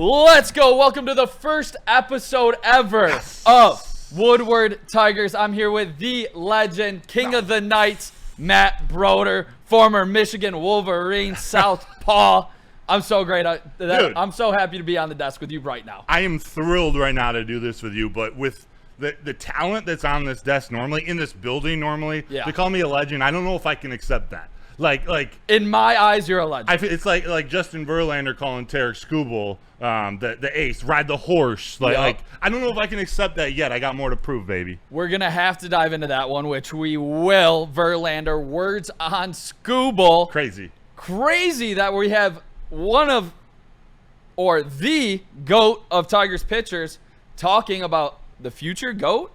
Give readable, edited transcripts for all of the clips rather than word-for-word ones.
Let's go. Welcome to the first episode ever of Woodward Tigers. I'm here with the legend, King of the Night, Matt Broder, former Michigan Wolverine, Southpaw. I'm so great. I'm so happy to be on the desk with you right now. I am thrilled right now to do this with you, but with the talent that's on this desk normally, in this building normally, to call me a legend, I don't know if I can accept that. Like in my eyes, you're a legend. It's like Justin Verlander calling Tarik Skubal the ace, ride the horse. Like I don't know if I can accept that yet. I got more to prove, baby. We're gonna have to dive into that one, which we will. Verlander, words on Skubal. Crazy that we have one of, or the GOAT of Tigers pitchers talking about the future GOAT.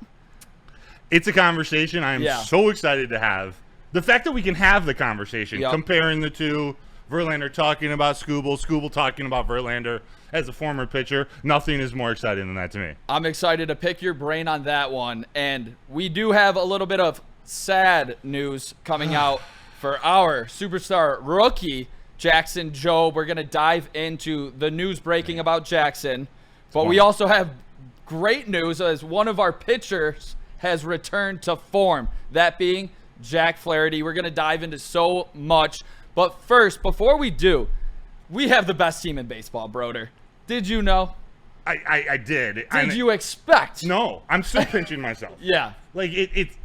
It's a conversation I am so excited to have. The fact that we can have the conversation, comparing the two, Verlander talking about Skubal talking about Verlander as a former pitcher, nothing is more exciting than that to me. I'm excited to pick your brain on that one. And we do have a little bit of sad news coming out for our superstar rookie, Jackson Jobe. We're going to dive into the news breaking about Jackson. But we also have great news as one of our pitchers has returned to form, that being Jack Flaherty. We're going to dive into so much. But first, before we do, we have the best team in baseball, Broder. Did you know? I did. Did you expect? No, I'm still pinching myself. Like, it's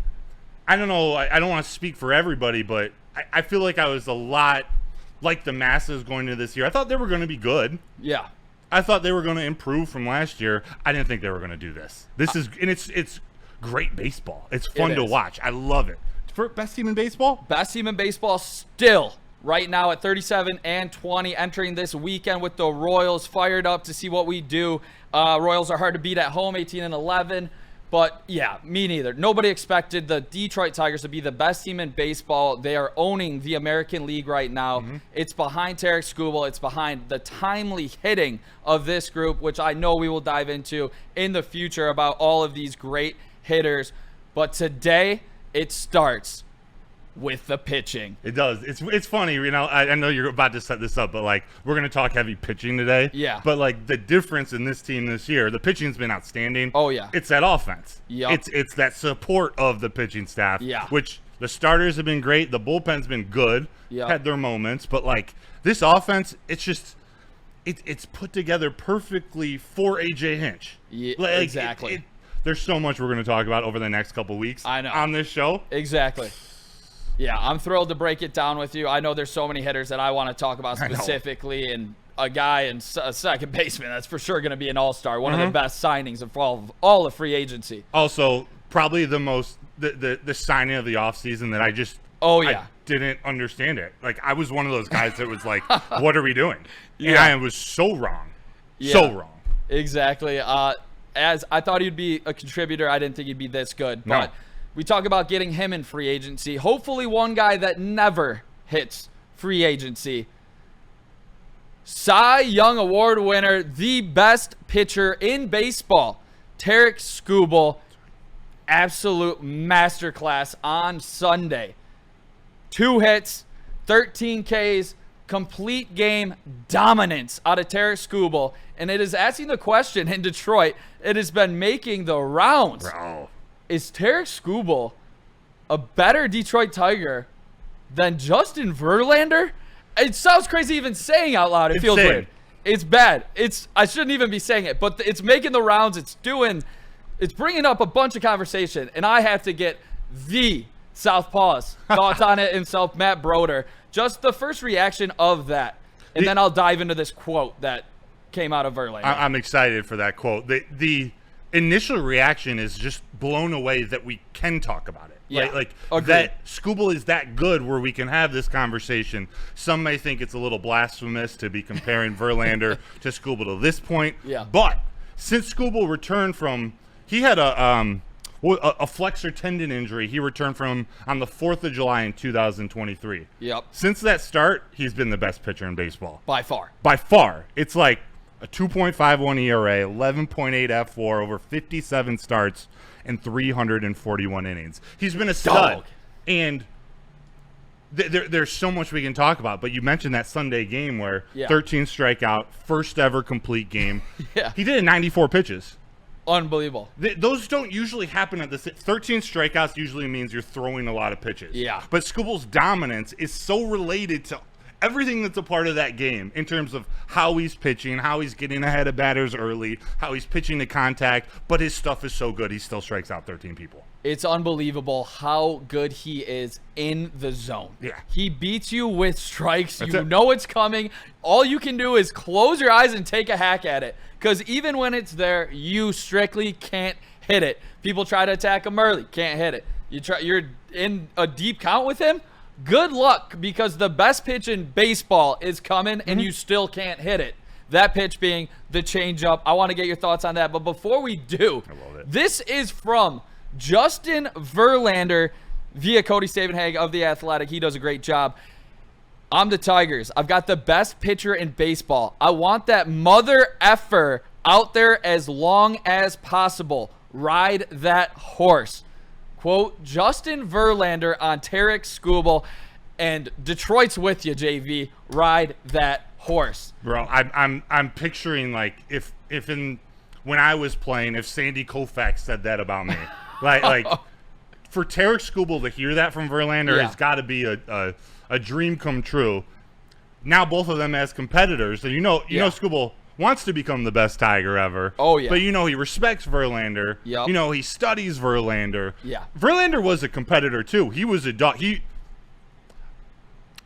I don't know. I don't want to speak for everybody, but I feel like I was a lot like the masses going into this year. I thought they were going to be good. Yeah. I thought they were going to improve from last year. I didn't think they were going to do this. It's great baseball. It's fun to watch. I love it. For best team in baseball? Best team in baseball still right now at 37-20, entering this weekend with the Royals fired up to see what we do. Royals are hard to beat at home, 18-11. But yeah, me neither. Nobody expected the Detroit Tigers to be the best team in baseball. They are owning the American League right now. It's behind Tarik Skubal. It's behind the timely hitting of this group, which I know we will dive into in the future about all of these great hitters. But today, it starts with the pitching. It does. It's funny, you know. I know you're about to set this up, but like we're gonna talk heavy pitching today. Yeah. But like the difference in this team this year, the pitching's been outstanding. Oh yeah. It's that offense. Yeah. It's that support of the pitching staff. Yeah. Which the starters have been great. The bullpen's been good. Yeah. Had their moments, but like this offense, it's just it's put together perfectly for AJ Hinch. Yeah. Like, exactly. There's so much we're going to talk about over the next couple weeks on this show. Exactly. Yeah, I'm thrilled to break it down with you. I know there's so many hitters that I want to talk about specifically, and a guy in a second baseman that's for sure going to be an all-star, one of the best signings of all of free agency. Also, probably the most the signing of the offseason that I just I didn't understand it. Like, I was one of those guys that was like, what are we doing? And I was so wrong. Yeah, so wrong. Exactly. As I thought he'd be a contributor, I didn't think he'd be this good. But we talk about getting him in free agency. Hopefully one guy that never hits free agency. Cy Young Award winner, the best pitcher in baseball, Tarik Skubal. Absolute masterclass on Sunday. 2 hits, 13 Ks, complete game dominance out of Tarik Skubal. And it is asking the question in Detroit. It has been making the rounds. Bro. Is Tarik Skubal a better Detroit Tiger than Justin Verlander? It sounds crazy even saying out loud. It feels weird. It's bad. I shouldn't even be saying it, but it's making the rounds. It's bringing up a bunch of conversation, and I have to get the Southpaw's thoughts on it himself, Matt Broder. Just the first reaction of that, and then I'll dive into this quote that came out of Verlander. I'm excited for that quote. The initial reaction is just blown away that we can talk about it. Yeah, right? Like agreed. That Skubal is that good where we can have this conversation. Some may think it's a little blasphemous to be comparing Verlander to Skubal to this point. Yeah. But since Skubal returned from, he had a flexor tendon injury he returned from on the 4th of July in 2023. Yep. Since that start, he's been the best pitcher in baseball. By far. By far. It's like a 2.51 ERA, 11.8 F4, over 57 starts, and 341 innings. He's been a stud. Dog. And There's so much we can talk about, but you mentioned that Sunday game where 13 strikeout, first ever complete game. He did it in 94 pitches. Unbelievable. Those don't usually happen at the 13 strikeouts usually means you're throwing a lot of pitches. But Skubal's dominance is so related to everything that's a part of that game in terms of how he's pitching, how he's getting ahead of batters early, how he's pitching to contact, but his stuff is so good he still strikes out 13 people. It's unbelievable how good he is in the zone. He beats you with strikes. You know it's coming. All you can do is close your eyes and take a hack at it, because even when it's there, you strictly can't hit it. People try to attack him early, can't hit it. You're in a deep count with him. Good luck, because the best pitch in baseball is coming and you still can't hit it. That pitch being the changeup. I want to get your thoughts on that. But before we do, this is from Justin Verlander via Cody Stavenhag of The Athletic. He does a great job. I'm the Tigers. I've got the best pitcher in baseball. I want that mother effer out there as long as possible. Ride that horse. Quote, Justin Verlander on Tarik Skubal, and Detroit's with you, JV. Ride that horse. Bro, I'm picturing like if when I was playing, if Sandy Koufax said that about me. like for Tarik Skubal to hear that from Verlander has got to be a dream come true. Now both of them as competitors, and you know Skubal wants to become the best Tiger ever. But he respects Verlander. He studies Verlander. Verlander was a competitor too. He was a dog.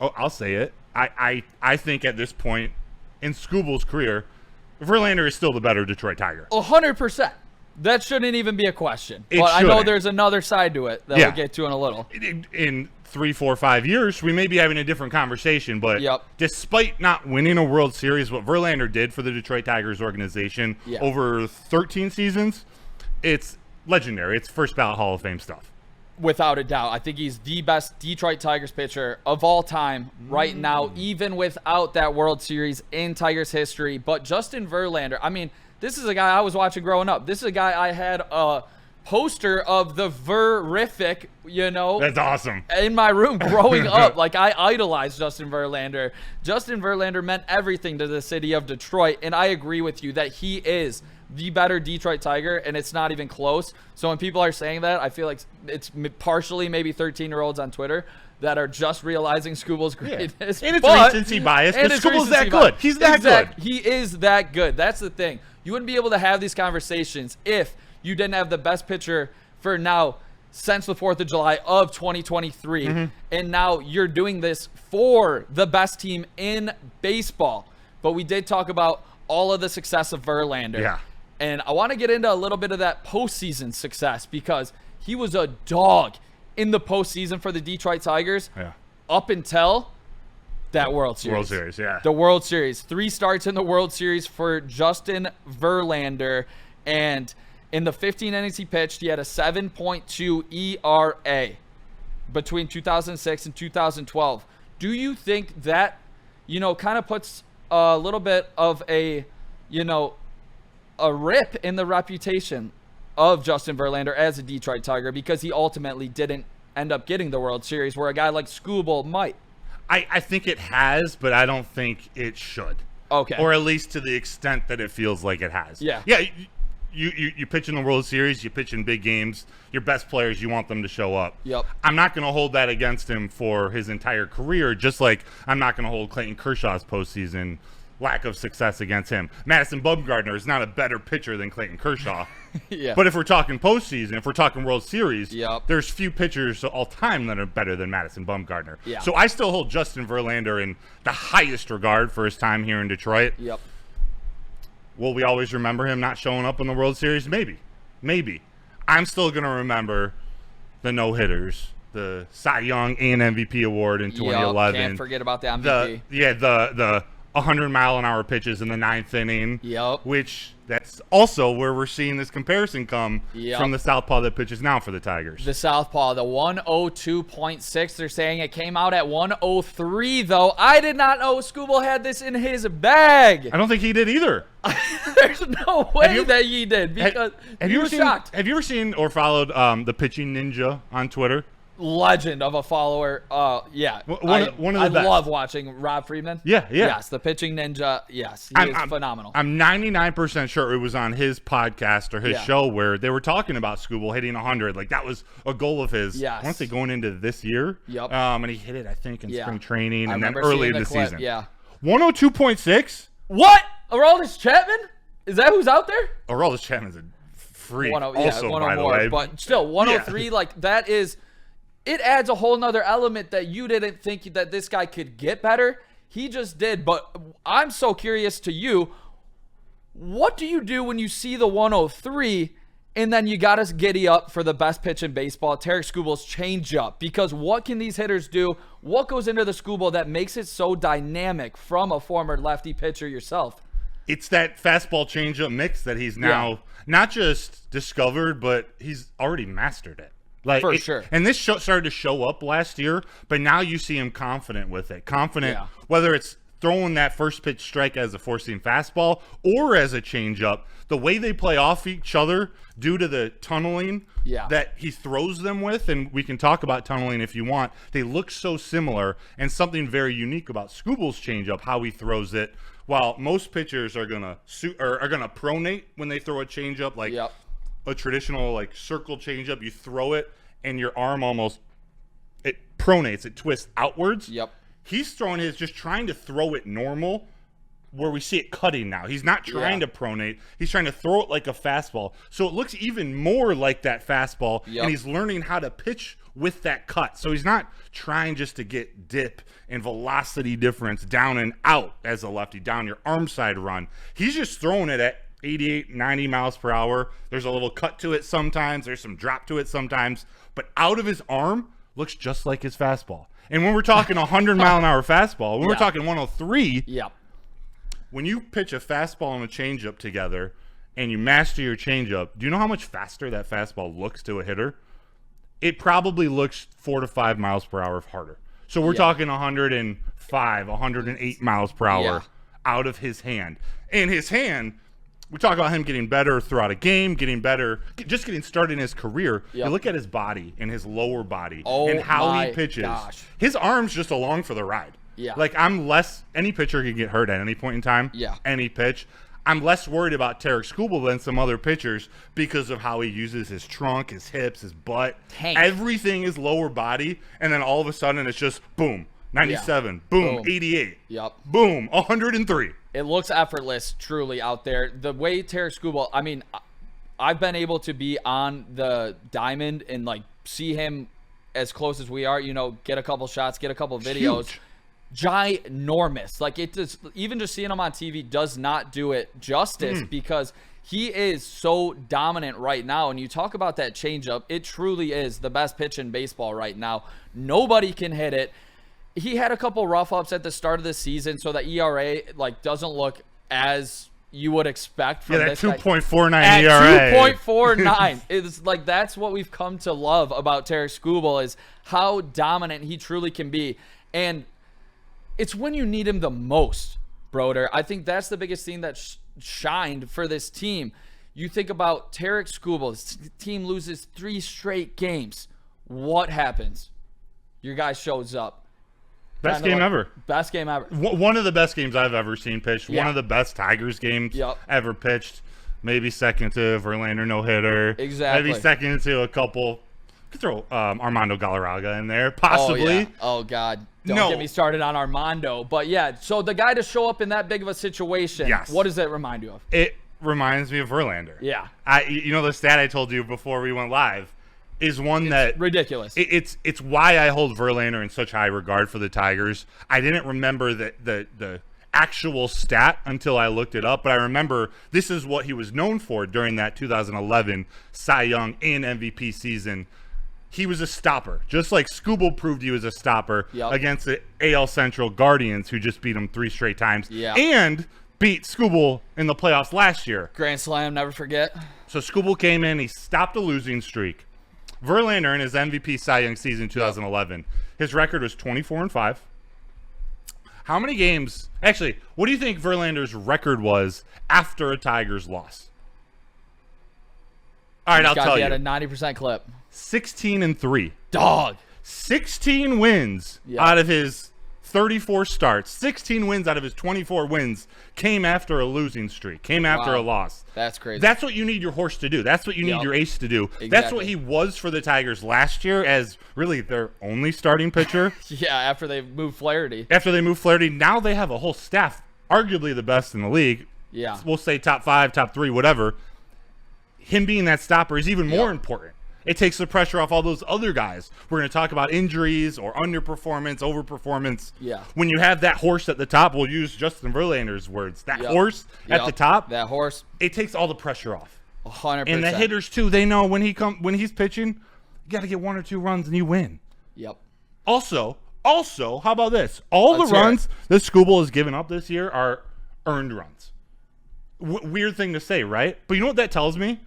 I'll say it. I think at this point in Skubal's career, Verlander is still the better Detroit Tiger. 100%. That shouldn't even be a question. I know there's another side to it that we'll get to in a little. In 3, 4, 5 years, we may be having a different conversation, but despite not winning a World Series, what Verlander did for the Detroit Tigers organization over 13 seasons, it's legendary. It's first ballot Hall of Fame stuff. Without a doubt. I think he's the best Detroit Tigers pitcher of all time right now, even without that World Series in Tigers history. But Justin Verlander, I mean, this is a guy I was watching growing up. This is a guy I had a poster of the Verific, That's awesome. In my room growing up. Like, I idolized Justin Verlander. Justin Verlander meant everything to the city of Detroit, and I agree with you that he is the better Detroit Tiger, and it's not even close. So when people are saying that, I feel like it's partially maybe 13-year-olds on Twitter that are just realizing Skubal's greatness. And it's recency bias, because Skubal's that good. He's that good. He is that good. That's the thing. You wouldn't be able to have these conversations if you didn't have the best pitcher for now since the 4th of July of 2023. And now you're doing this for the best team in baseball. But we did talk about all of the success of Verlander. And I want to get into a little bit of that postseason success, because he was a dog in the postseason for the Detroit Tigers up until that World Series. The World Series. 3 starts in the World Series for Justin Verlander. And in the 15 innings he pitched, he had a 7.2 ERA between 2006 and 2012. Do you think that, kind of puts a little bit of a rip in the reputation of Justin Verlander as a Detroit Tiger, because he ultimately didn't end up getting the World Series, where a guy like Skubal might? I think it has, but I don't think it should. Okay. Or at least to the extent that it feels like it has. Yeah. You pitch in the World Series, you pitch in big games, your best players, you want them to show up. Yep. I'm not going to hold that against him for his entire career, just like I'm not going to hold Clayton Kershaw's postseason lack of success against him. Madison Bumgarner is not a better pitcher than Clayton Kershaw. But if we're talking postseason, if we're talking World Series, there's few pitchers all time that are better than Madison Bumgarner. So I still hold Justin Verlander in the highest regard for his time here in Detroit. Will we always remember him not showing up in the World Series? Maybe. I'm still going to remember the no-hitters, the Cy Young and MVP award in 2011. Can't forget about the MVP. The 100-mile-an-hour pitches in the 9th inning, which that's also where we're seeing this comparison come from the southpaw that pitches now for the Tigers. The southpaw, the 102.6. They're saying it came out at 103, though. I did not know Skubal had this in his bag. I don't think he did either. There's no way that he did, because he was shocked. Have you ever seen or followed the Pitching Ninja on Twitter? legend of a follower. Yeah. One of the best. I love watching Rob Friedman. Yeah. Yes, the pitching ninja. Yes, he is phenomenal. I'm 99% sure it was on his podcast or his show where they were talking about Skubal hitting 100. Like, that was a goal of his. Yes. I want to say going into this year. Yep. And he hit it, I think, in spring training and then early in the season. Yeah. 102.6. What? Aroldis Chapman? Is that who's out there? Aroldis Chapman's a freak. One by the way. But still, 103, like, that is, it adds a whole nother element that you didn't think that this guy could get better. He just did. But I'm so curious to you, what do you do when you see the 103 and then you got to giddy up for the best pitch in baseball, Tarik Skubal's changeup? Because what can these hitters do? What goes into the Skubal that makes it so dynamic from a former lefty pitcher yourself? It's that fastball changeup mix that he's now not just discovered, but he's already mastered it. Like, for sure. And this started to show up last year, but now you see him confident with it. Confident, whether it's throwing that first pitch strike as a four-seam fastball or as a changeup, the way they play off each other due to the tunneling that he throws them with, and we can talk about tunneling if you want, they look so similar, and something very unique about Skubal's changeup, how he throws it. While most pitchers are gonna pronate when they throw a changeup, like a traditional like circle changeup, you throw it and your arm it pronates, it twists outwards. He's throwing his just trying to throw it normal, where we see it cutting now. He's not trying to pronate. He's trying to throw it like a fastball. So it looks even more like that fastball, and he's learning how to pitch with that cut. So he's not trying just to get dip and velocity difference down and out as a lefty, down your arm side run. He's just throwing it at 88, 90 miles per hour. There's a little cut to it sometimes. There's some drop to it sometimes. But out of his arm looks just like his fastball. And when we're talking 100-mile-an-hour fastball, when we're talking 103, when you pitch a fastball and a changeup together and you master your changeup, do you know how much faster that fastball looks to a hitter? It probably looks 4 to 5 miles per hour harder. So we're talking 105, 108 miles per hour out of his hand. And his hand, we talk about him getting better throughout a game, getting better, just getting started in his career. You look at his body and his lower body and how he pitches. His arm's just along for the ride. Like, any pitcher can get hurt at any point in time. Any pitch. I'm less worried about Tarik Skubal than some other pitchers because of how he uses his trunk, his hips, his butt. Everything is lower body, and then all of a sudden it's just boom, 97, boom, 88, boom, 103. It looks effortless, truly, out there. The way Tarik Skubal, I mean, I've been able to be on the diamond and, like, see him as close as we are, get a couple shots, get a couple videos. Huge. Ginormous. Like, it just, even just seeing him on TV does not do it justice because he is so dominant right now. And you talk about that changeup, it truly is the best pitch in baseball right now. Nobody can hit it. He had a couple rough ups at the start of the season, so the ERA doesn't look as you would expect from that this 2.49 at ERA. 2.49. It's like, that's what we've come to love about Tarik Skubal, is how dominant he truly can be. And it's when you need him the most, Broder. I think that's the biggest thing that shined for this team. You think about Tarik Skubal, his team loses 3 straight games. What happens? Your guy shows up. Best game ever. Best game ever. One of the best games I've ever seen pitched. One of the best Tigers games ever pitched. Maybe second to Verlander no-hitter. Exactly. Maybe second to a couple. Could throw Armando Galarraga in there, possibly. Oh, God. Don't get me started on Armando. But, yeah, so the guy to show up in that big of a situation, what does it remind you of? It reminds me of Verlander. Yeah. The stat I told you before we went live is one that ridiculous. It's why I hold Verlander in such high regard for the Tigers. I didn't remember the actual stat until I looked it up, but I remember this is what he was known for during that 2011 Cy Young and MVP season. He was a stopper, just like Skubal proved he was a stopper against the AL Central Guardians, who just beat him 3 straight times, and beat Skubal in the playoffs last year. Grand Slam, never forget. So Skubal came in, he stopped a losing streak. Verlander in his MVP Cy Young season 2011, his record was 24-5. How many games? Actually, what do you think Verlander's record was after a Tigers loss? All right, I'll tell you. At a 90% clip. 16-3. Dog. 16 wins out of his 34 starts. 16 wins out of his 24 wins came after a losing streak, came after a loss. That's crazy. That's what you need your horse to do. That's what you need your ace to do. Exactly. That's what he was for the Tigers last year as really their only starting pitcher. Yeah, after they moved Flaherty. Now they have a whole staff, arguably the best in the league. Yeah. We'll say top 5, top 3, whatever. Him being that stopper is even more important. It takes the pressure off all those other guys. We're going to talk about injuries or underperformance, overperformance. Yeah. When you have that horse at the top, we'll use Justin Verlander's words. That horse at the top. That horse. It takes all the pressure off. 100%. And the hitters too. They know when he's pitching, you got to get 1 or 2 runs and you win. Yep. Also, how about this? All the runs that Skubal has given up this year are earned runs. Weird thing to say, right? But you know what that tells me?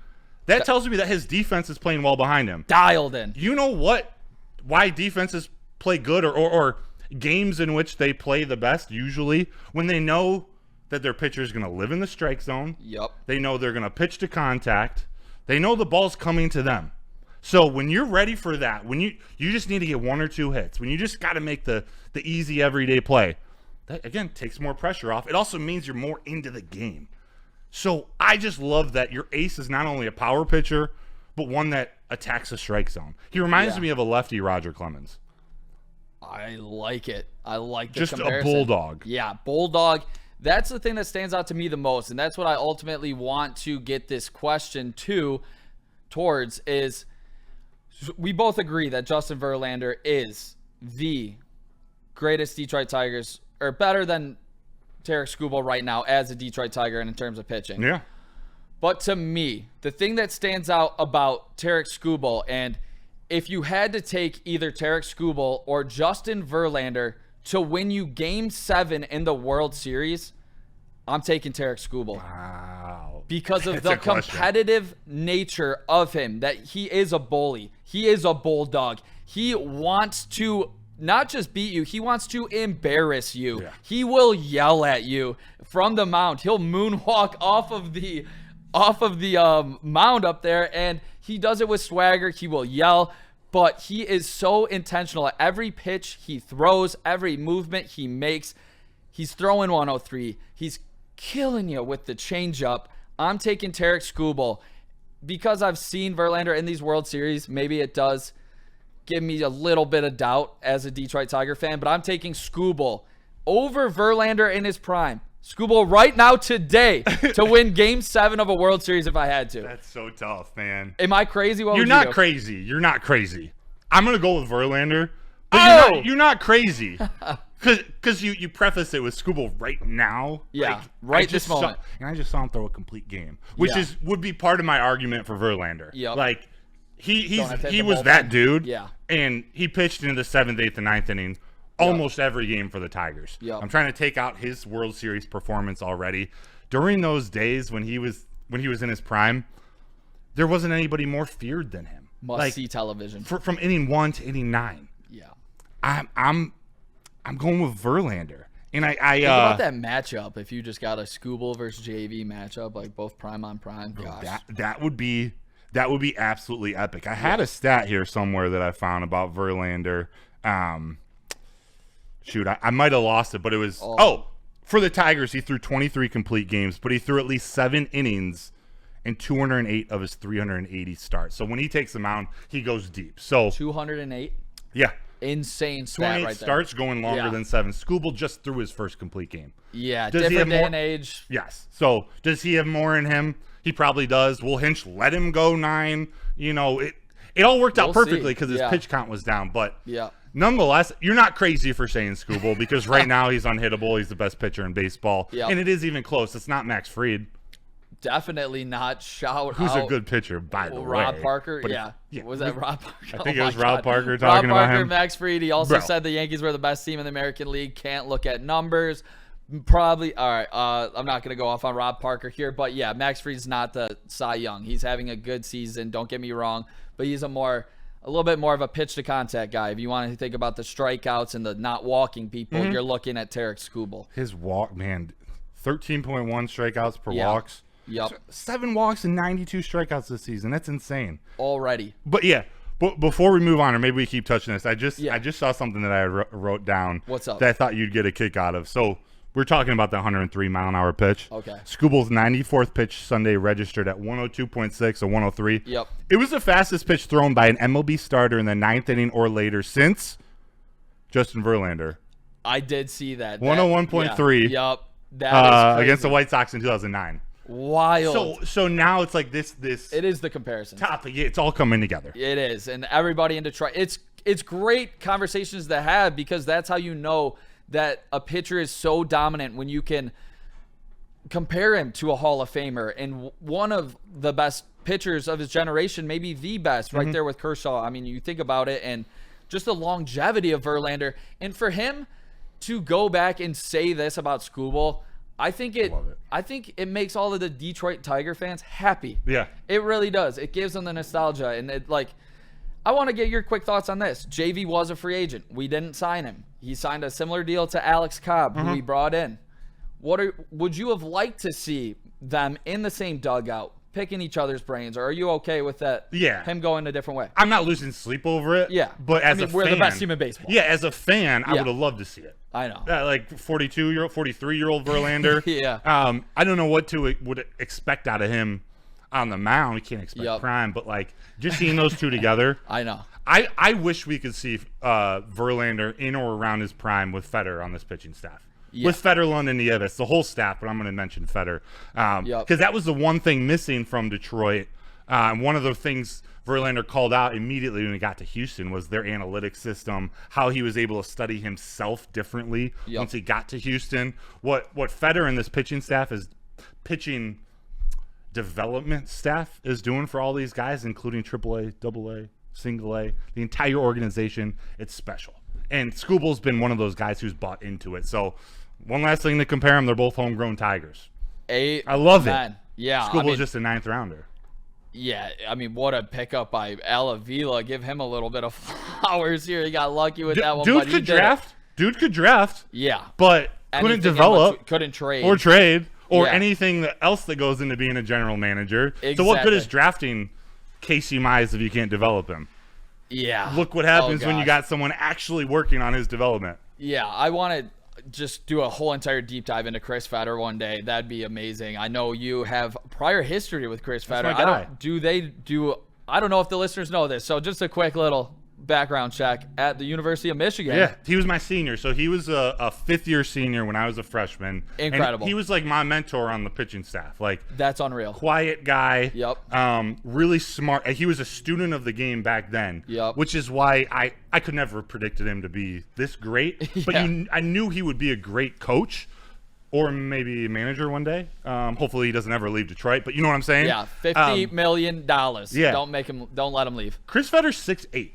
That tells me that his defense is playing well behind him. Dialed in. You know why defenses play good or games in which they play the best usually when they know that their pitcher is going to live in the strike zone. Yep. They know they're going to pitch to contact. They know the ball's coming to them. So when you're ready for that, when you just need to get 1 or 2 hits, when you just got to make the easy everyday play, that again takes more pressure off. It also means you're more into the game. So I just love that your ace is not only a power pitcher, but one that attacks the strike zone. He reminds me of a lefty Roger Clemens. I like it. I like the just comparison. A bulldog. Yeah, bulldog. That's the thing that stands out to me the most, and that's what I ultimately want to get this question towards is we both agree that Justin Verlander is the greatest Detroit Tigers, or better than Tarik Skubal right now as a Detroit Tiger and in terms of pitching. Yeah. But to me, the thing that stands out about Tarik Skubal, and if you had to take either Tarik Skubal or Justin Verlander to win you Game 7 in the World Series, I'm taking Tarik Skubal. Wow. Because of the competitive nature of him, that he is a bully. He is a bulldog. He wants to not just beat you, he wants to embarrass you. Yeah. He will yell at you from the mound. He'll moonwalk off of the mound up there, and he does it with swagger. He will yell, but he is so intentional at every pitch he throws, every movement he makes. He's throwing 103. He's killing you with the changeup. I'm taking Tarik Skubal because I've seen Verlander in these World Series. Maybe it does give me a little bit of doubt as a Detroit Tiger fan, but I'm taking Skubal over Verlander in his prime. Skubal right now today to win Game 7 of a World Series if I had to. That's so tough, man. Am I crazy? You're not crazy. You're not crazy. I'm going to go with Verlander. But you're not crazy. Because you preface it with Skubal right now. Yeah, right this moment. And I just saw him throw a complete game, which would be part of my argument for Verlander. Yep. Like, he was that dude. Yeah. And he pitched into the 7th, 8th, and 9th inning almost every game for the Tigers. Yep. I'm trying to take out his World Series performance already. During those days when he was in his prime, there wasn't anybody more feared than him. Must-see television. From inning 1 to inning 9. Yeah. I'm going with Verlander. And I think about that matchup if you just got a Skubal versus JV matchup, like both prime on prime. Gosh. That would be absolutely epic. I had a stat here somewhere that I found about Verlander. Shoot, I might have lost it, but it was for the Tigers, he threw 23 complete games, but he threw at least 7 innings in 208 of his 380 starts. So when he takes the mound, he goes deep. So 208? Yeah. Insane stat right there. 28 starts going longer than 7. Skubal just threw his first complete game. Yeah, different day and age. Yes. So does he have more in him? He probably does. Will Hinch let him go 9? You know, it all worked out perfectly because his pitch count was down. But nonetheless, you're not crazy for saying Skubal because right now he's unhittable. He's the best pitcher in baseball. Yep. And it is even close. It's not Max Fried. Definitely not. Who's a good pitcher, by the way. Rob Parker? Yeah. Was that Rob Parker? I think it was Rob Parker talking about him. Rob Parker, Max Fried. He also said the Yankees were the best team in the American League. Can't look at numbers. Probably. All right. I'm not going to go off on Rob Parker here. But, yeah, Max Fried's not the Cy Young. He's having a good season. Don't get me wrong. But he's a little bit more of a pitch-to-contact guy. If you want to think about the strikeouts and the not walking people, you're looking at Tarik Skubal. His walk, man, 13.1 strikeouts per walks. Yep. 7 walks and 92 strikeouts this season. That's insane. Already. But yeah, before we move on, or maybe we keep touching this, I just saw something that I wrote down. What's up? That I thought you'd get a kick out of. So we're talking about the 103-mile-an-hour pitch. Okay. Skubal's 94th pitch Sunday registered at 102.6, a 103. Yep. It was the fastest pitch thrown by an MLB starter in the 9th inning or later since Justin Verlander. I did see that. 101.3. Yeah. Yep. That is crazy. Against the White Sox in 2009. Wild. So now it's like this. It is the comparison. Topic. It's all coming together. It is, and everybody in Detroit. It's great conversations to have because that's how you know that a pitcher is so dominant when you can compare him to a Hall of Famer and one of the best pitchers of his generation, maybe the best, right there with Kershaw. I mean, you think about it and just the longevity of Verlander, and for him to go back and say this about Skubal, I think it makes all of the Detroit Tiger fans happy. Yeah. It really does. It gives them the nostalgia. And I want to get your quick thoughts on this. JV was a free agent. We didn't sign him. He signed a similar deal to Alex Cobb, who we brought in. Would you have liked to see them in the same dugout, picking each other's brains, or are you okay with that? Yeah. Him going a different way? I'm not losing sleep over it. Yeah. But as a fan, we're the best team in baseball. Yeah, as a fan, I would have loved to see it. I know. Like 43-year-old Verlander. Yeah. I don't know what would expect out of him on the mound. We can't expect crime, but like just seeing those two together. I know. I wish we could see Verlander in or around his prime with Feder on this pitching staff. Yeah. With Federland and Nieves, the whole staff, but I'm going to mention Feder. Because that was the one thing missing from Detroit. One of the things Verlander called out immediately when he got to Houston was their analytics system, how he was able to study himself differently once he got to Houston. What Feder and this pitching staff is pitching development staff is doing for all these guys, including AAA, AA, Single A, the entire organization, it's special. And Skubal's been one of those guys who's bought into it. So one last thing to compare them, they're both homegrown Tigers. I love it. Yeah. Skubal's just a 9th rounder. Yeah, I mean, what a pickup by Avila. Give him a little bit of flowers here. He got lucky with that one. Dude could draft. Yeah. But couldn't develop. Couldn't trade. Or trade. Or anything else that goes into being a general manager. Exactly. So what good is drafting Casey Mize if you can't develop him? Yeah. Look what happens when you got someone actually working on his development. Yeah, I want to just do a whole entire deep dive into Chris Feder one day. That'd be amazing. I know you have prior history with Chris Feder. I don't know if the listeners know this. So just a quick little background check at the University of Michigan. Yeah, he was my senior. So he was a 5th-year senior when I was a freshman. Incredible. And he was like my mentor on the pitching staff. Like, that's unreal. Quiet guy. Yep. Really smart. He was a student of the game back then. Yep. Which is why I could never have predicted him to be this great. But I knew he would be a great coach. Or maybe a manager one day. Hopefully he doesn't ever leave Detroit. But you know what I'm saying? Yeah, $50 million. Yeah. Don't let him leave. Chris Feder's 6'8".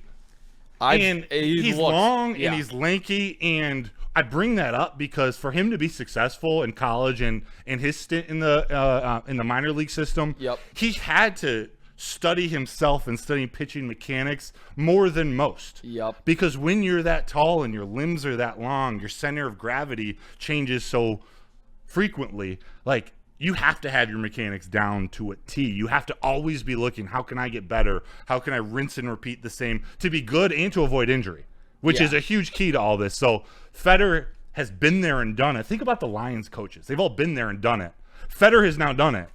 And he's long and he's lanky, and I bring that up because for him to be successful in college and his stint in the minor league system, he had to study himself and study pitching mechanics more than most. Because when you're that tall and your limbs are that long, your center of gravity changes so frequently. Like, you have to have your mechanics down to a T. You have to always be looking, how can I get better? How can I rinse and repeat the same to be good and to avoid injury, which is a huge key to all this. So Feder has been there and done it. Think about the Lions coaches. They've all been there and done it. Feder has now done it.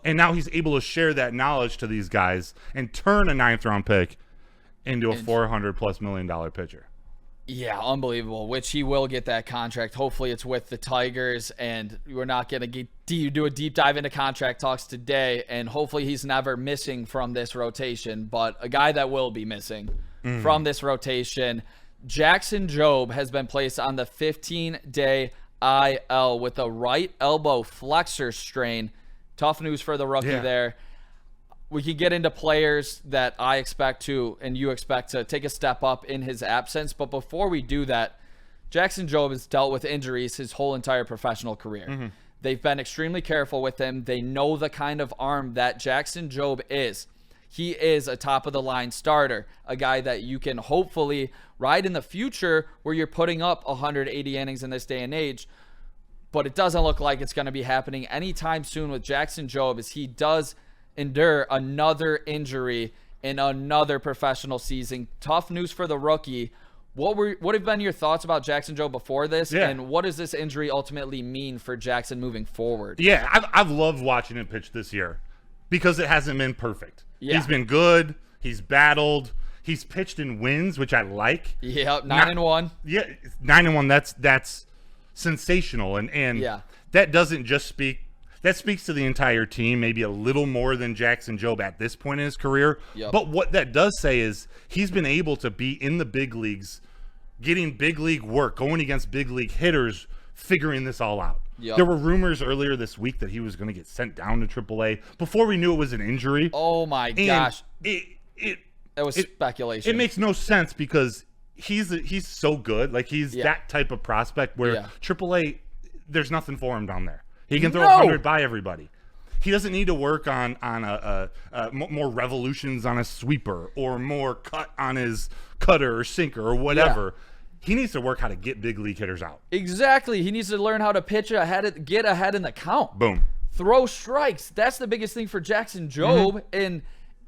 And now he's able to share that knowledge to these guys and turn a 9th-round pick into a $400+ million pitcher. Yeah, unbelievable, which he will get that contract. Hopefully it's with the Tigers, and we're not going to do a deep dive into contract talks today, and hopefully he's never missing from this rotation. But a guy that will be missing from this rotation, Jackson Jobe, has been placed on the 15-day IL with a right elbow flexor strain. Tough news for the rookie there. We could get into players that I expect to, and you expect to take a step up in his absence. But before we do that, Jackson Jobe has dealt with injuries his whole entire professional career. They've been extremely careful with him. They know the kind of arm that Jackson Jobe is. He is a top-of-the-line starter, a guy that you can hopefully ride in the future where you're putting up 180 innings in this day and age. but it doesn't look like it's going to be happening anytime soon with Jackson Jobe, as he does endure another injury in another professional season. Tough news for the rookie. What have been your thoughts about Jackson Jobe before this, and what does this injury ultimately mean for Jackson moving forward? Yeah, I've loved watching him pitch this year because it hasn't been perfect. Yeah. He's been good. He's battled. He's pitched in wins, which I like. Yeah, 9-1. Yeah, 9-1. That's sensational, and that doesn't just speak. That speaks to the entire team, maybe a little more than Jackson Jobe at this point in his career. Yep. But what that does say is he's been able to be in the big leagues, getting big league work, going against big league hitters, figuring this all out. Yep. There were rumors earlier this week that he was going to get sent down to AAA before we knew it was an injury. Oh my gosh. That was speculation. It makes no sense because he's so good. Like he's that type of prospect where AAA, there's nothing for him down there. He can throw 100 by everybody. He doesn't need to work on more revolutions on a sweeper or more cut on his cutter or sinker or whatever. Yeah. He needs to work how to get big league hitters out. Exactly. He needs to learn how to pitch ahead, get ahead in the count. Boom. Throw strikes. That's the biggest thing for Jackson Jobe. And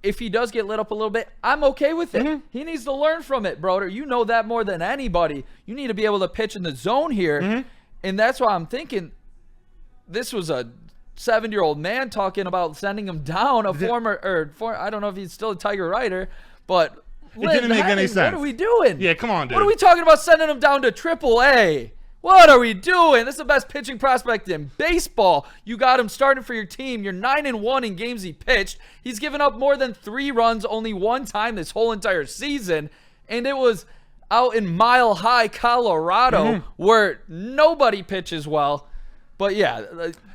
if he does get lit up a little bit, I'm okay with it. He needs to learn from it, brother. You know that more than anybody. You need to be able to pitch in the zone here. And that's why I'm thinking this was a 7-year-old man talking about sending him down. I don't know if he's still a Tiger writer, but it didn't make any sense. What are we doing? Yeah, come on, dude. What are we talking about sending him down to AAA? What are we doing? This is the best pitching prospect in baseball. You got him starting for your team. You're 9-1 in games he pitched. He's given up more than 3 runs only one time this whole entire season, and it was out in Mile High, Colorado, where nobody pitches well. But yeah,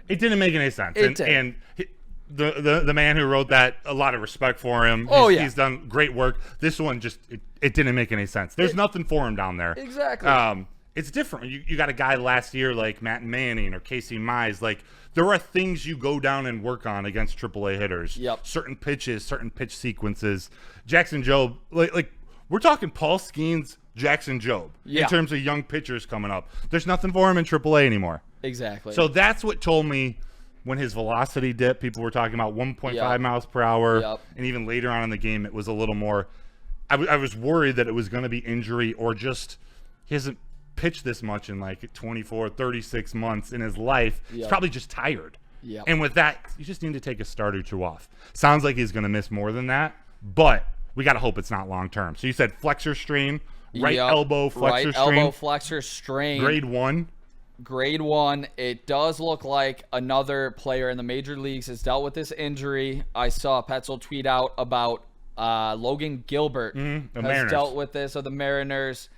it didn't make any sense. And the man who wrote that, a lot of respect for him. He's done great work. This one just it didn't make any sense. There's nothing for him down there. Exactly. It's different. You got a guy last year like Matt Manning or Casey Mize. Like there are things you go down and work on against AAA hitters. Yep. Certain pitches, certain pitch sequences. Jackson Jobe, like we're talking Paul Skeens, Jackson Jobe in terms of young pitchers coming up. There's nothing for him in AAA anymore. Exactly. So that's what told me when his velocity dipped. People were talking about 1.5 miles per hour. And even later on in the game, it was a little more. I was worried that it was going to be injury or just he hasn't pitched this much in like 24, 36 months in his life. He's probably just tired. And with that, you just need to take a start or two off. Sounds like he's going to miss more than that, but we got to hope it's not long term. So you said flexor strain, right elbow flexor strain. Right elbow flexor strain. Grade 1. Grade 1. It does look like another player in the major leagues has dealt with this injury. I saw Petzel tweet out about Logan Gilbert has dealt with this of the Mariners.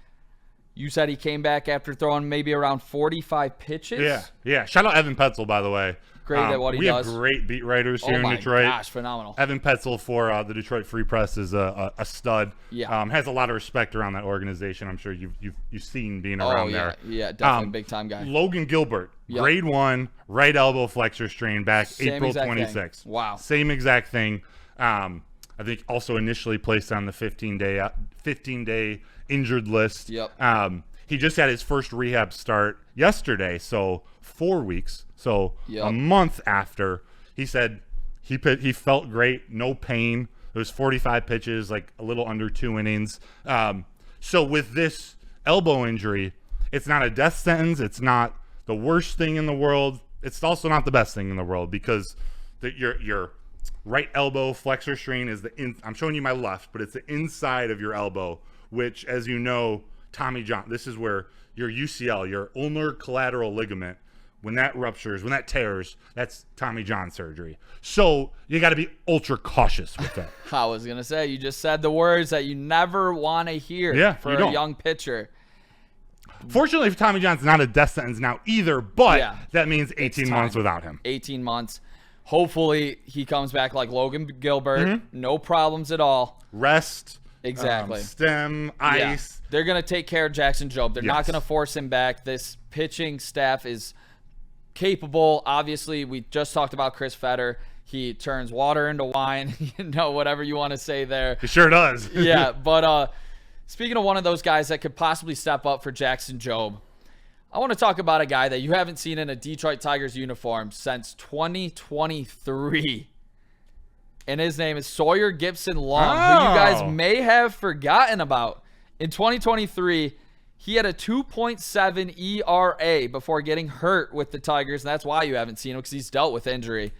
You said he came back after throwing maybe around 45 pitches? Yeah. Shout out Evan Petzel, by the way. Great at what he does. We have great beat writers here in Detroit. Oh, my gosh, phenomenal. Evan Petzel for the Detroit Free Press is a stud. Has a lot of respect around that organization. I'm sure you've seen being around there. Yeah, definitely big-time guy. Logan Gilbert, grade 1, right elbow flexor strain back April 26th. Wow. Same exact thing. I think also initially placed on the 15-day injured list. He just had his first rehab start yesterday, so 4 weeks. So a month after, he said he felt great, no pain. It was 45 pitches, like a little under 2 innings. So with this elbow injury, it's not a death sentence. It's not the worst thing in the world. It's also not the best thing in the world because your right elbow flexor strain is I'm showing you my left, but it's the inside of your elbow, which, as you know, Tommy John, this is where your UCL, your ulnar collateral ligament, when that ruptures, when that tears, that's Tommy John surgery. So you got to be ultra cautious with that. I was going to say, you just said the words that you never want to hear for a young pitcher. Fortunately for Tommy John's not a death sentence now either, but that means 18 months without him. 18 months. Hopefully he comes back like Logan Gilbert. No problems at all. Rest. Exactly. Stem, ice. They're going to take care of Jackson Jobe. They're not going to force him back. This pitching staff is capable. Obviously, we just talked about Chris Fetter. He turns water into wine. Whatever you want to say there. He sure does. But speaking of one of those guys that could possibly step up for Jackson Jobe, I want to talk about a guy that you haven't seen in a Detroit Tigers uniform since 2023. And his name is Sawyer Gipson-Long, who you guys may have forgotten about. In 2023, he had a 2.7 ERA before getting hurt with the Tigers, and that's why you haven't seen him, because he's dealt with injury.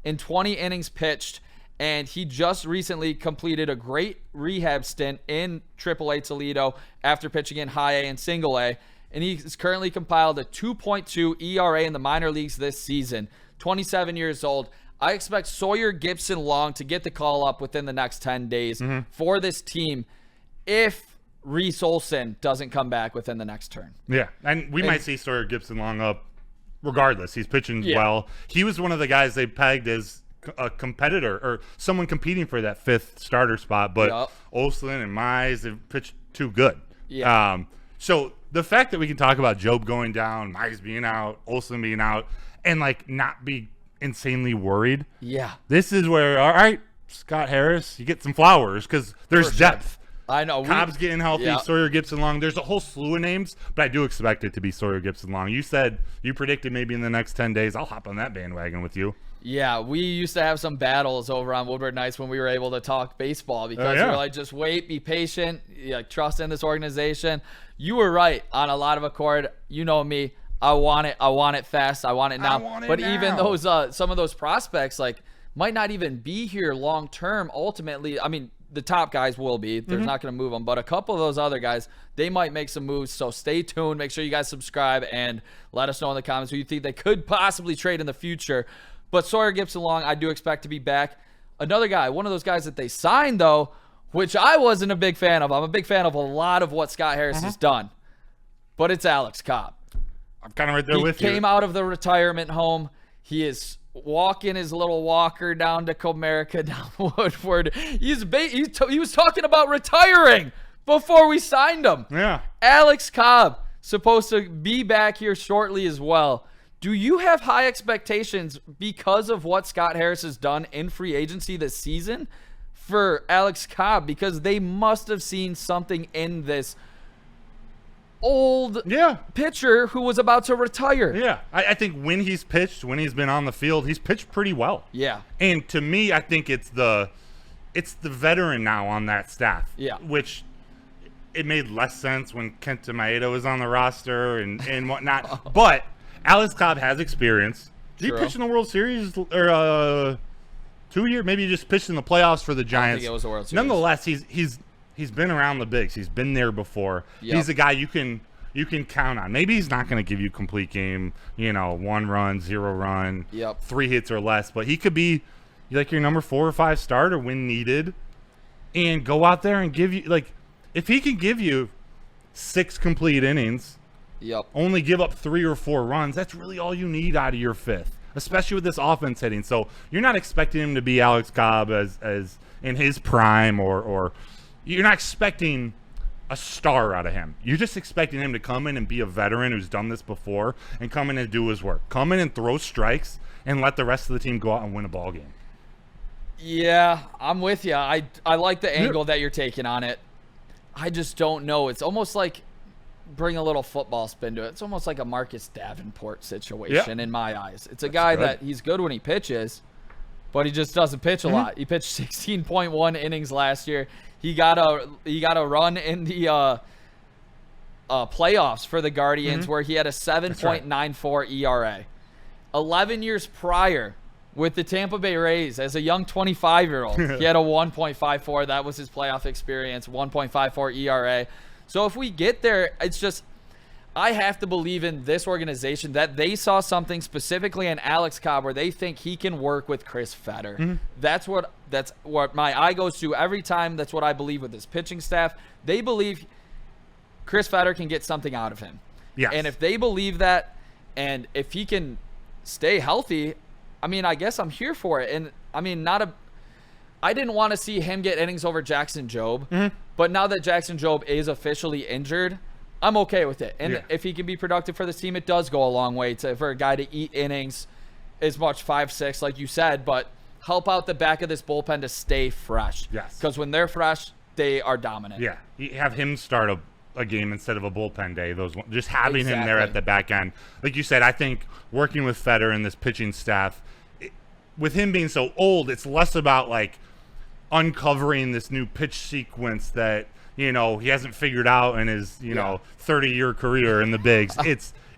In 20 innings pitched, and he just recently completed a great rehab stint in AAA Toledo after pitching in High A and Single A, and he's currently compiled a 2.2 ERA in the minor leagues this season. 27 years old. I expect Sawyer Gipson-Long to get the call up within the next 10 days for this team if Reese Olson doesn't come back within the next turn. Yeah, and we might see Sawyer Gipson-Long up regardless. He's pitching well. He was one of the guys they pegged as a competitor or someone competing for that 5th starter spot, but Olson and Mize have pitched too good. Yeah. So the fact that we can talk about Job going down, Mize being out, Olson being out, and like not be insanely worried. Yeah. This is where, all right, Scott Harris, you get some flowers because there's depth. I know. Cobb's getting healthy. Sawyer Gipson-Long. There's a whole slew of names, but I do expect it to be Sawyer Gipson-Long. You predicted maybe in the next 10 days. I'll hop on that bandwagon with you. Yeah, we used to have some battles over on Woodward Nights when we were able to talk baseball because we were like, just wait, be patient, trust in this organization. You were right on a lot of accord. You know me. I want it fast. I want it now. But even those some of those prospects like might not even be here long term. Ultimately, I mean, the top guys will be. They're not going to move them, but a couple of those other guys, they might make some moves. So stay tuned. Make sure you guys subscribe and let us know in the comments who you think they could possibly trade in the future. But Sawyer Gipson-Long, I do expect to be back. Another guy, one of those guys that they signed though, which I wasn't a big fan of. I'm a big fan of a lot of what Scott Harris has done, but it's Alex Cobb. I'm kind of right there with you. He came out of the retirement home. He is walking his little walker down to Comerica, down Woodward. He was talking about retiring before we signed him. Yeah. Alex Cobb, supposed to be back here shortly as well. Do you have high expectations because of what Scott Harris has done in free agency this season for Alex Cobb? Because they must have seen something in this old pitcher who was about to retire. Yeah, I think when he's pitched, when he's been on the field, he's pitched pretty well. Yeah. And to me, I think it's the veteran now on that staff. Yeah. Which it made less sense when Kenta Maeda was on the roster and whatnot. But Alex Cobb has experience. Did he pitch in the World Series or 2 years? Maybe he just pitched in the playoffs for the Giants. I think it was the World Series. Nonetheless, he's been around the bigs. He's been there before. Yep. He's a guy you can count on. Maybe he's not going to give you complete game, 1 run, 0 run, 3 hits or less, but he could be like your number 4 or 5 starter when needed and go out there and give you, like, if he can give you 6 complete innings, only give up 3 or 4 runs, that's really all you need out of your 5th, especially with this offense hitting. So you're not expecting him to be Alex Cobb as in his prime or you're not expecting a star out of him. You're just expecting him to come in and be a veteran who's done this before and come in and do his work. Come in and throw strikes and let the rest of the team go out and win a ball game. Yeah, I'm with you. I like the angle that you're taking on it. I just don't know. It's almost like bring a little football spin to it. It's almost like a Marcus Davenport situation in my eyes. It's a guy that he's good when he pitches, but he just doesn't pitch a lot. He pitched 16.1 innings last year. He got a run in the playoffs for the Guardians where he had a 7.94 ERA. 11 years prior with the Tampa Bay Rays as a young 25-year-old, he had a 1.54. That was his playoff experience, 1.54 ERA. So if we get there, it's just I have to believe in this organization that they saw something specifically in Alex Cobb where they think he can work with Chris Fetter. That's what my eye goes to every time. That's what I believe with this pitching staff. They believe Chris Fetter can get something out of him. Yes. And if they believe that, and if he can stay healthy, I mean, I guess I'm here for it. And I mean, I didn't want to see him get innings over Jackson Jobe, but now that Jackson Jobe is officially injured, I'm okay with it. And if he can be productive for this team, it does go a long way for a guy to eat innings as much 5-6, like you said, but help out the back of this bullpen to stay fresh. Yes. Because when they're fresh, they are dominant. Yeah. You have him start a game instead of a bullpen day. Just having him there at the back end. Like you said, I think working with Feder and this pitching staff, with him being so old, it's less about like uncovering this new pitch sequence that, he hasn't figured out in his, 30-year career in the bigs.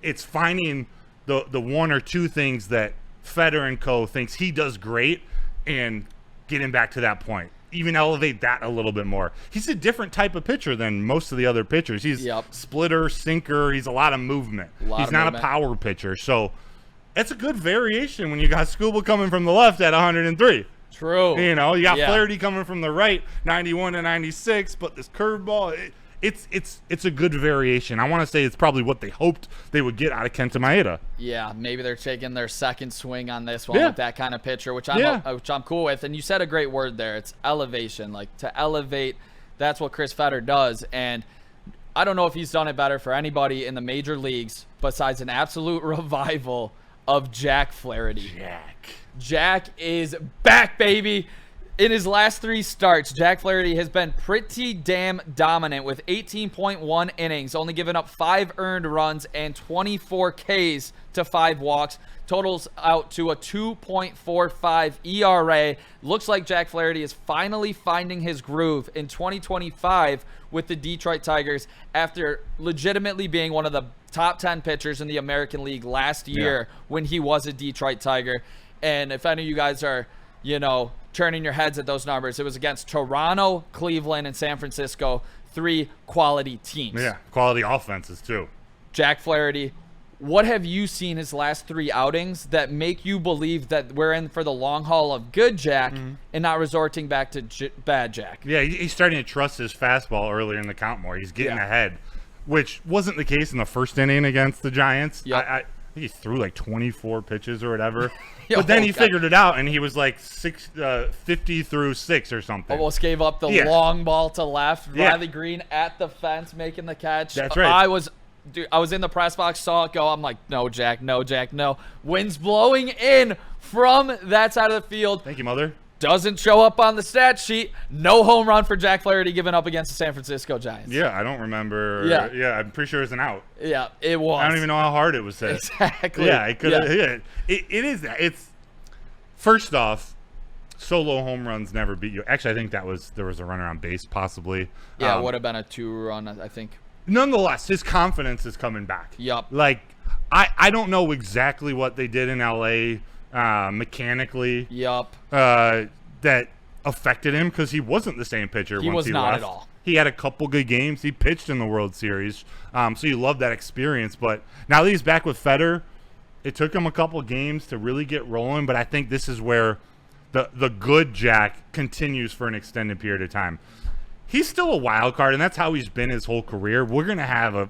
It's finding the one or two things that Feder and co thinks he does great and getting back to that point. Even elevate that a little bit more. He's a different type of pitcher than most of the other pitchers. He's splitter, sinker. He's a lot of movement. He's not a power pitcher. So it's a good variation when you got Skubal coming from the left at 103. True. You got Flaherty coming from the right, 91 to 96, but this curveball, it's a good variation. I want to say it's probably what they hoped they would get out of Kenta Maeda. Yeah, maybe they're taking their second swing on this one with that kind of pitcher, which I'm cool with. And you said a great word there. It's elevation. Like, to elevate, that's what Chris Feder does. And I don't know if he's done it better for anybody in the major leagues besides an absolute revival of Jack Flaherty. Jack is back, baby. In his last 3 starts, Jack Flaherty has been pretty damn dominant with 18.1 innings, only giving up 5 earned runs and 24 Ks to 5 walks. Totals out to a 2.45 ERA. Looks like Jack Flaherty is finally finding his groove in 2025 with the Detroit Tigers after legitimately being one of the top 10 pitchers in the American League last year when he was a Detroit Tiger. And if any of you guys are, turning your heads at those numbers, it was against Toronto, Cleveland, and San Francisco, 3 quality teams. Yeah, quality offenses too. Jack Flaherty, what have you seen his last 3 outings that make you believe that we're in for the long haul of good Jack and not resorting back to bad Jack? Yeah, he's starting to trust his fastball earlier in the count more. He's getting ahead, which wasn't the case in the first inning against the Giants. I think he threw like 24 pitches or whatever. But then he figured it out, and he was like 50 through 6 or something. Almost gave up the long ball to left. Riley Green at the fence making the catch. That's right. I was in the press box, saw it go. I'm like, no, Jack, no, Jack, no. Wind's blowing in from that side of the field. Thank you, Mother. Doesn't show up on the stat sheet. No home run for Jack Flaherty given up against the San Francisco Giants. Yeah, I don't remember. Yeah, I'm pretty sure it's an out. Yeah, it was. I don't even know how hard it was hit. Exactly. Yeah, it could have hit. It is that. It's first off, solo home runs never beat you. Actually, I think there was a runner on base possibly. Yeah, it would have been a 2-run, I think. Nonetheless, his confidence is coming back. Yep. Like, I don't know exactly what they did in LA mechanically. Yup. That affected him because he wasn't the same pitcher once he left. He was not at all. He had a couple good games. He pitched in the World Series. So you love that experience. But now that he's back with Feder, it took him a couple games to really get rolling. But I think this is where the good Jack continues for an extended period of time. He's still a wild card, and that's how he's been his whole career. We're going to have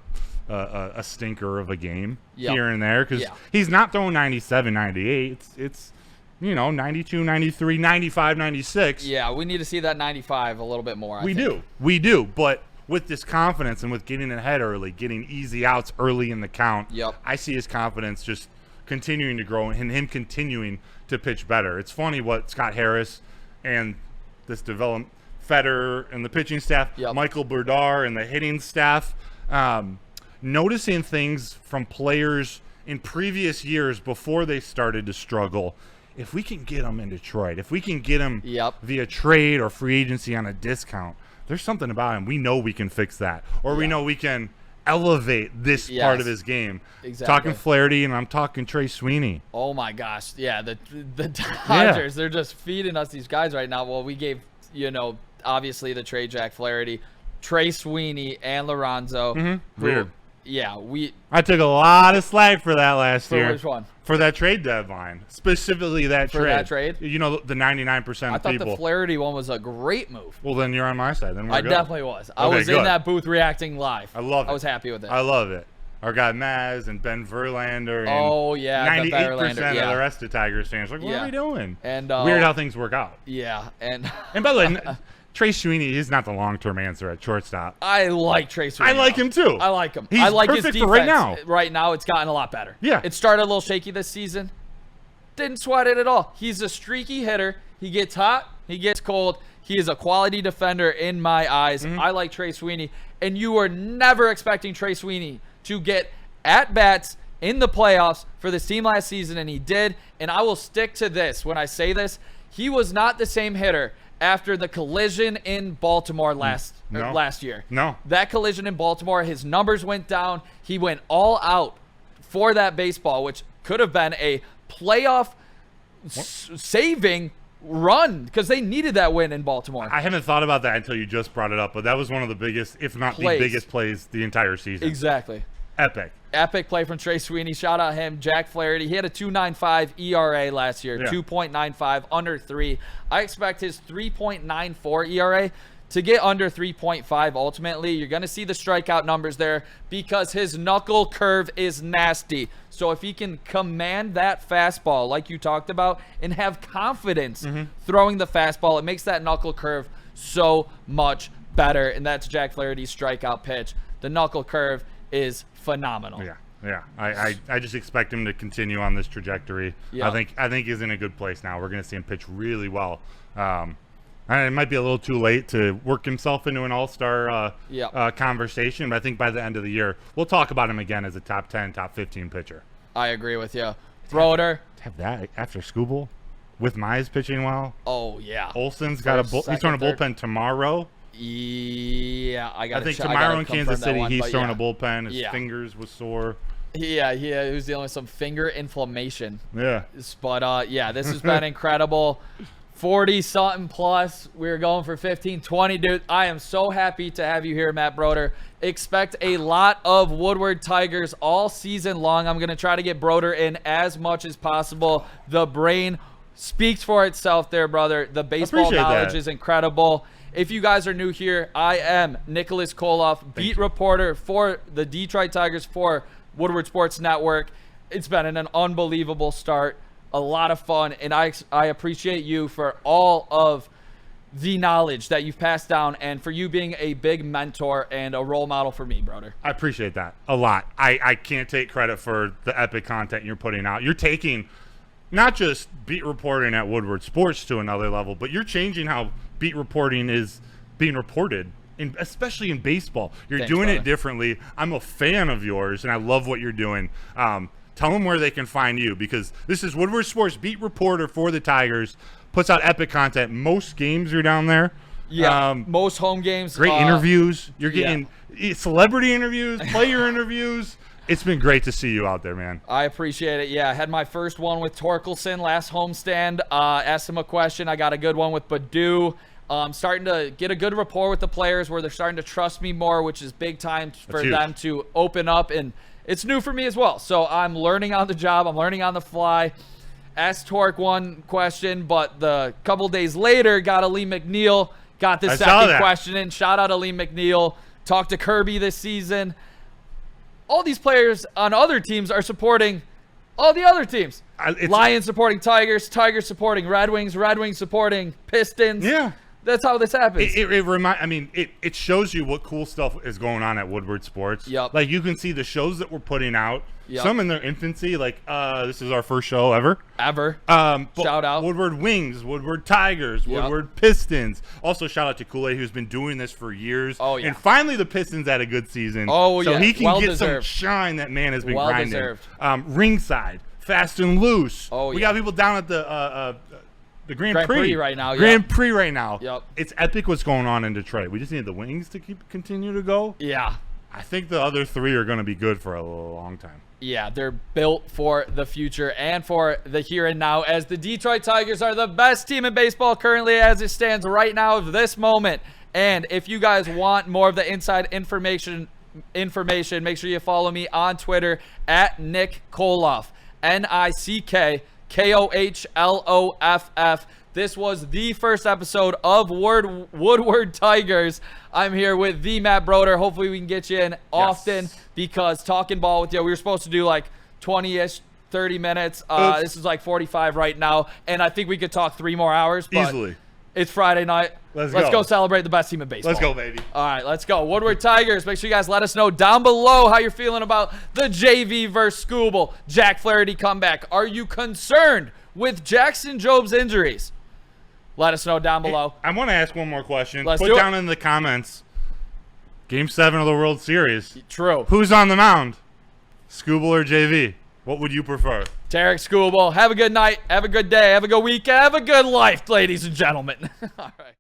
a stinker of a game here and there because he's not throwing 97, 98. It's 92, 93, 95, 96. Yeah, we need to see that 95 a little bit more. We do. But with this confidence and with getting ahead early, getting easy outs early in the count, I see his confidence just continuing to grow and him continuing to pitch better. It's funny what Scott Harris and this development, Feder and the pitching staff, Michael Burdar and the hitting staff, noticing things from players in previous years before they started to struggle. If we can get them in Detroit, if we can get them via trade or free agency on a discount, there's something about him. We know we can fix that. Or we know we can elevate this part of his game. Exactly. Talking Flaherty, and I'm talking Trey Sweeney. Oh, my gosh. Yeah, the Dodgers, they're just feeding us these guys right now. Well, we gave, obviously the trade Jack Flaherty, Trey Sweeney, and Lorenzo. Weird. Yeah, I took a lot of slack for that last year. For which one? For that trade deadline. Specifically that trade. For that trade? The 99% of people. I thought the Flaherty one was a great move. Well, then you're on my side. Then we're good. Definitely was. I was in that booth reacting live. I love it. I was happy with it. I love it. Our guy Maz and Ben Verlander. And 98% of the rest of Tigers fans. Like, what are we doing? And weird how things work out. Yeah. And by the way, Trey Sweeney is not the long-term answer at shortstop. I like Trey Sweeney. I like him too. I like him. He's I like perfect his defense. for right now. Right now, it's gotten a lot better. Yeah. It started a little shaky this season. Didn't sweat it at all. He's a streaky hitter. He gets hot, He gets cold. He is a quality defender in my eyes. I like Trey Sweeney. And you were never expecting Trey Sweeney to get at-bats in the playoffs for this team last season, and he did. And I will stick to this when I say this. He was not the same hitter after the collision in Baltimore last year. No. That collision in Baltimore, his numbers went down. He went all out for that baseball, which could have been a playoff saving run because they needed that win in Baltimore. I haven't thought about that until you just brought it up, but that was one of the biggest, if not the biggest plays the entire season. Exactly. Epic Play from Trey Sweeney. Shout out him. Jack Flaherty. He had a 2.95 ERA last year, 2.95, under 3. I expect his 3.94 ERA to get under 3.5 ultimately. You're going to see the strikeout numbers there because his knuckle curve is nasty. So if he can command that fastball like you talked about and have confidence throwing the fastball, it makes that knuckle curve so much better. And that's Jack Flaherty's strikeout pitch. The knuckle curve is phenomenal. Yeah. I just expect him to continue on this trajectory. I think he's in a good place now. We're going to see him pitch really well. It might be a little too late to work himself into an all-star conversation, but I think by the end of the year, we'll talk about him again as a top 10, top 15 pitcher. I agree with you. Thrower. Have that after Skubal with Mize pitching well. Oh, yeah. Olsen's got he's throwing a bullpen tomorrow. Yeah, I think tomorrow in Kansas City, he's throwing a bullpen. His fingers was sore. Yeah, he was dealing with some finger inflammation. Yeah. But, this has been incredible. 40-something plus. We're going for 15, 20, dude. I am so happy to have you here, Matt Broder. Expect a lot of Woodward Tigers all season long. I'm going to try to get Broder in as much as possible. The brain speaks for itself there, brother. The baseball knowledge is incredible. If you guys are new here, I am Nicholas Koloff, beat reporter for the Detroit Tigers for Woodward Sports Network. It's been an unbelievable start. A lot of fun, and I appreciate you for all of the knowledge that you've passed down and for you being a big mentor and a role model for me, brother. I appreciate that a lot. I can't take credit for the epic content you're putting out. You're taking not just beat reporting at Woodward Sports to another level, but you're changing how beat reporting is being reported, especially in baseball. You're doing it differently. I'm a fan of yours, and I love what you're doing. Tell them where they can find you, because this is Woodward Sports beat reporter for the Tigers, puts out epic content. Most games you're down there. Yeah, most home games. Great interviews. You're getting celebrity interviews, player interviews. It's been great to see you out there, man. I appreciate it. Yeah, I had my first one with Torkelson last homestand. Asked him a question. I got a good one with Badu. Starting to get a good rapport with the players where they're starting to trust me more, which is big time for them to open up, and it's new for me as well. So I'm learning on the job. I'm learning on the fly. Asked Torque one question, but the couple days later, got Ali McNeil, got the second question in. Shout out Ali McNeil. Talked to Kirby this season. All these players on other teams are supporting all the other teams. Lions supporting Tigers, Tigers supporting Red Wings, Red Wings supporting Pistons. Yeah. That's how this happens. It shows you what cool stuff is going on at Woodward Sports. Yep. Like, you can see the shows that we're putting out. Yep. Some in their infancy, like this is our first show ever. Shout out. Woodward Wings, Woodward Tigers, Woodward Pistons. Also, shout out to Kool-Aid, who's been doing this for years. Oh, yeah. And finally, the Pistons had a good season. Oh, yeah. So he can get some shine. That man has been grinding. Deserved. Ringside, Fast and Loose. Oh, yeah. We got people down at the Grand Prix right now. Grand Prix right now. Yep. It's epic what's going on in Detroit. We just need the Wings to continue to go. Yeah. I think the other three are going to be good for a long time. Yeah, they're built for the future and for the here and now, as the Detroit Tigers are the best team in baseball currently as it stands right now of this moment. And if you guys want more of the inside information, make sure you follow me on Twitter at Nick Koloff, NickKohloff. This was the first episode of Woodward Tigers. I'm here with the Matt Broder. Hopefully we can get you in often, because talking ball with you, we were supposed to do like 20-ish, 30 minutes. This is like 45 right now, and I think we could talk 3 more hours. But easily. It's Friday night. Let's go celebrate the best team in baseball. Let's go, baby. All right, let's go. Woodward Tigers, make sure you guys let us know down below how you're feeling about the JV versus Skubal Jack Flaherty comeback. Are you concerned with Jackson Job's injuries? Let us know down below. I want to ask one more question. Let's Put do down it. in the comments. Game 7 of the World Series. True. Who's on the mound? Skubal or JV? What would you prefer? Tarik, Skubal. Have a good night. Have a good day. Have a good weekend. Have a good life, ladies and gentlemen. All right.